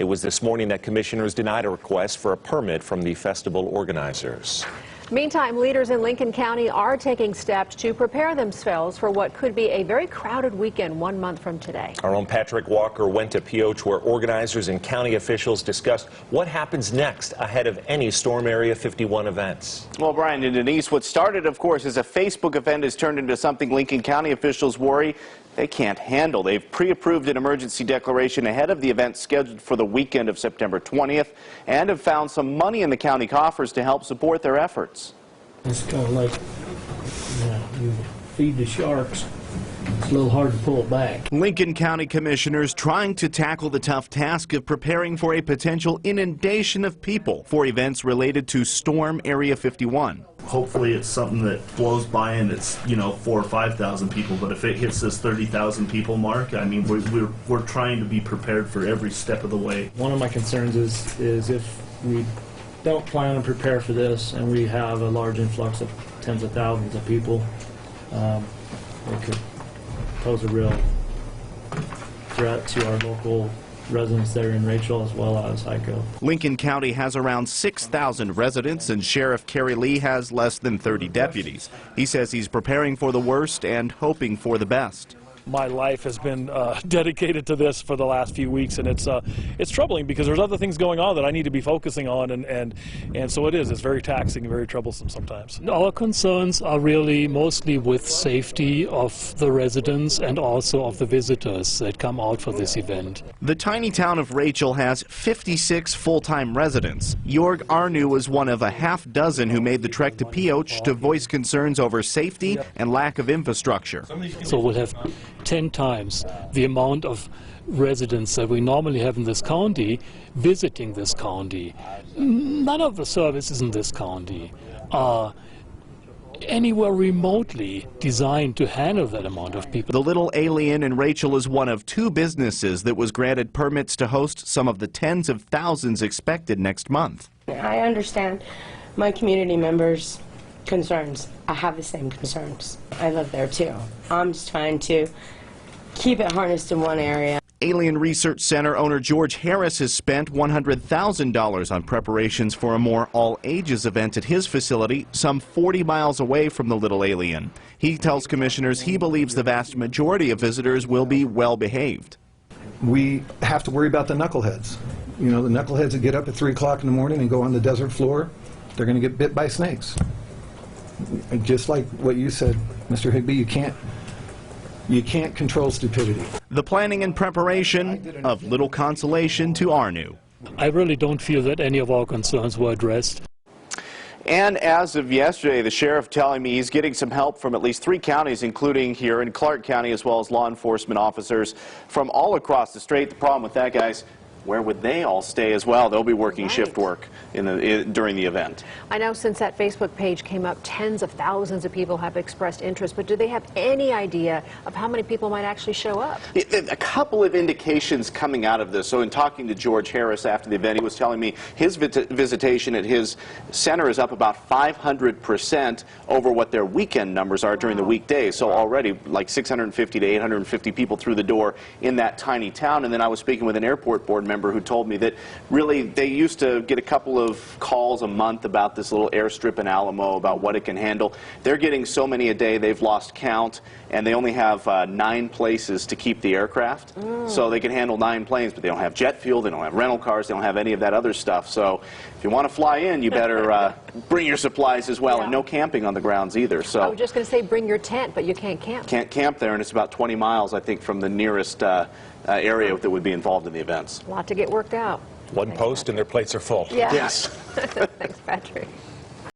It was this morning that commissioners denied a request for a permit from the festival organizers. Meantime, leaders in Lincoln County are taking steps to prepare themselves for what could be a very crowded weekend 1 month from today. Our own Patrick Walker went to Pioche, where organizers and county officials discussed what happens next ahead of any Storm Area 51 events. Well, Brian and Denise, what started, of course, as a Facebook event has turned into something Lincoln County officials worry they can't handle. They've pre-approved an emergency declaration ahead of the event scheduled for the weekend of September 20th and have found some money in the county coffers to help support their efforts. It's kind of like, you feed the sharks. It's a little hard to pull it back. Lincoln County commissioners trying to tackle the tough task of preparing for a potential inundation of people for events related to Storm Area 51. Hopefully it's something that blows by and it's, 4,000 or 5,000 people, but if it hits this 30,000 people mark, I mean, we're trying to be prepared for every step of the way. One of my concerns is if we don't plan and prepare for this and we have a large influx of tens of thousands of people, it could pose a real threat to our local residents there in Rachel as well as Hico. Lincoln County has around 6,000 residents and Sheriff Kerry Lee has less than 30 deputies. He says he's preparing for the worst and hoping for the best. My life has been dedicated to this for the last few weeks, and it's troubling because there's other things going on that I need to be focusing on, and so it's very taxing and very troublesome sometimes. Our concerns are really mostly with safety of the residents and also of the visitors that come out for this event. The tiny town of Rachel has 56 full-time residents. Jorg Arnu is one of a half dozen who made the trek to Pioche to voice concerns over safety and lack of infrastructure. So we'll have 10 times the amount of residents that we normally have in this county visiting this county. None of the services in this county are anywhere remotely designed to handle that amount of people. The Little Alien in Rachel is one of 2 businesses that was granted permits to host some of the tens of thousands expected next month. I understand my community members' concerns. I have the same concerns. I live there too. I'm just trying to keep it harnessed in one area. Alien Research Center owner George Harris has spent $100,000 on preparations for a more all-ages event at his facility, some 40 miles away from the Little Alien. He tells commissioners he believes the vast majority of visitors will be well-behaved. We have to worry about the knuckleheads. The knuckleheads that get up at 3 o'clock in the morning and go on the desert floor, they're going to get bit by snakes. Just like what you said, Mr. Higbee, you can't control stupidity. The planning and preparation of little consolation to Arnu. I really don't feel that any of our concerns were addressed. And as of yesterday, the sheriff telling me he's getting some help from at least 3 counties, including here in Clark County, as well as law enforcement officers from all across the state. The problem with that, guys, where would they all stay as well? They'll be working shift work during the event. I know since that Facebook page came up, tens of thousands of people have expressed interest, but do they have any idea of how many people might actually show up? A couple of indications coming out of this. So in talking to George Harris after the event, he was telling me his visitation at his center is up about 500% over what their weekend numbers are during the weekdays. So already like 650 to 850 people through the door in that tiny town. And then I was speaking with an airport board member who told me that really they used to get a couple of calls a month about this little airstrip in Alamo, about what it can handle. They're getting so many a day they've lost count, and they only have 9 places to keep the aircraft. So they can handle 9 planes, but they don't have jet fuel, they don't have rental cars, they don't have any of that other stuff. So if you want to fly in, you better bring your supplies as well, and no camping on the grounds either. So I was just going to say bring your tent, but you can't camp. Can't camp there, and it's about 20 miles, I think, from the nearest area that would be involved in the events. A lot to get worked out. One post and their plates are full. Yeah. Yes. Thanks, Patrick.